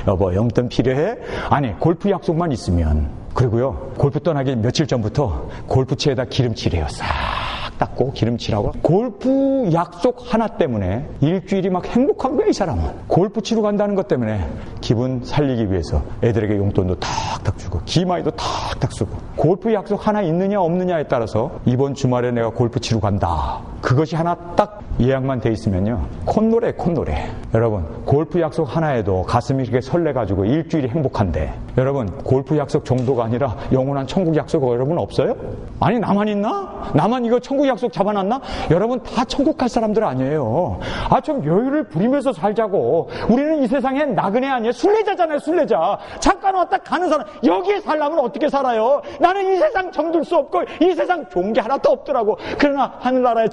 여보, 용돈 필요해? 아니, 골프 약속만 있으면. 그리고요, 골프 떠나기 며칠 전부터 골프채에다 기름칠해요. 싹 닦고 기름칠하고. 골프 약속 하나 때문에 일주일이 막 행복한 거야, 이 사람은. 골프 치러 간다는 것 때문에 기분 살리기 위해서 애들에게 용돈도 탁탁 주고 기마이도 탁탁 쓰고. 골프 약속 하나 있느냐 없느냐에 따라서 이번 주말에 내가 골프 치러 간다, 그것이 하나 딱 예약만 돼 있으면요, 콧노래. 여러분, 골프 약속 하나에도 가슴이 이렇게 설레가지고 일주일이 행복한데, 여러분 골프 약속 정도가 아니라 영원한 천국 약속 여러분 없어요? 아니, 나만 있나? 나만 이거 천국 약속 잡아놨나? 여러분 다 천국 갈 사람들 아니에요. 좀 여유를 부리면서 살자고. 우리는 이 세상에 나그네 아니에요. 순례자잖아요, 순례자. 잠깐 왔다 가는 사람. 여기에 살려면 어떻게 살아요? 나는 이 세상 정들 수 없고 이 세상 좋은 게 하나도 없더라고. 그러나 하늘나라의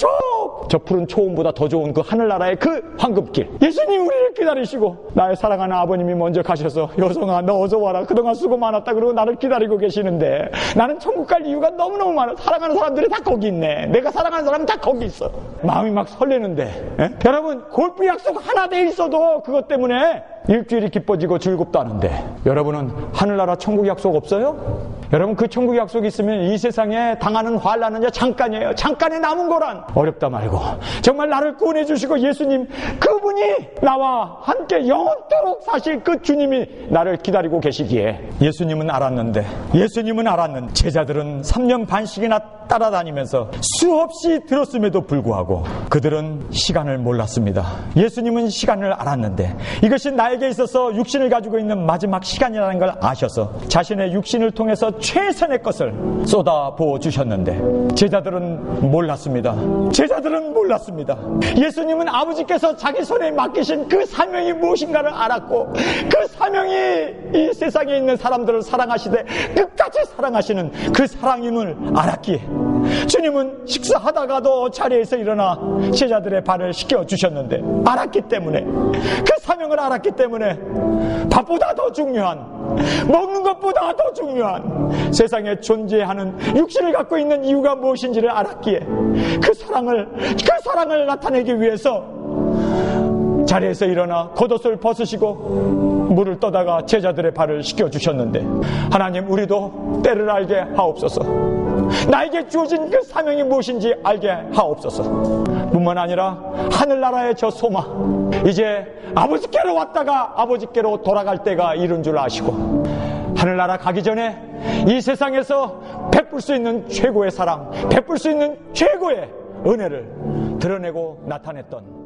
저 푸른 초원보다 더 좋은 그 하늘나라의 그 황금길, 예수님 우리를 기다리시고, 나의 사랑하는 아버님이 먼저 가셔서 여성아 너 어서 와라, 그동안 수고 많았다 그러고 나를 기다리고 계시는데, 나는 천국 갈 이유가 너무너무 많아. 사랑하는 사람들이 다 거기 있네. 내가 사랑하는 사람은 다 거기 있어. 마음이 막 설레는데, 여러분 골프 약속 하나 돼 있어도 그것 때문에 일주일이 기뻐지고 즐겁다 하는데 여러분은 하늘나라 천국 약속 없어요? 여러분 그 천국 약속이 있으면 이 세상에 당하는 환난은 잠깐이에요. 잠깐에 남은 거란 어렵다 말고 정말 나를 구원해 주시고 예수님 그분이 나와 함께 영원토록 사실 그 주님이 나를 기다리고 계시기에 예수님은 알았는데 제자들은 3년 반씩이나 따라다니면서 수없이 들었음에도 불구하고 그들은 시간을 몰랐습니다. 예수님은 시간을 알았는데 이것이 나에게 있어서 육신을 가지고 있는 마지막 시간이라는 걸 아셔서 자신의 육신을 통해서 최선의 것을 쏟아부어 주셨는데 제자들은 몰랐습니다. 예수님은 아버지께서 자기 손에 맡기신 그 사명이 무엇인가를 알았고 그 사명이 이 세상에 있는 사람들을 사랑하시되 끝까지 사랑하시는 그 사랑임을 알았기에 주님은 식사하다가도 자리에서 일어나 제자들의 발을 씻겨주셨는데 알았기 때문에 그 사명을 알았기 때문에 밥보다 더 중요한 먹는 것보다 더 중요한 세상에 존재하는 육신을 갖고 있는 이유가 무엇인지를 알았기에 그 사랑을 나타내기 위해서 자리에서 일어나 겉옷을 벗으시고 물을 떠다가 제자들의 발을 씻겨주셨는데 하나님 우리도 때를 알게 하옵소서. 나에게 주어진 그 사명이 무엇인지 알게 하옵소서. 뿐만 아니라 하늘나라의 저 소망 이제 아버지께로 왔다가 아버지께로 돌아갈 때가 이른 줄 아시고 하늘나라 가기 전에 이 세상에서 베풀 수 있는 최고의 사랑 베풀 수 있는 최고의 은혜를 드러내고 나타냈던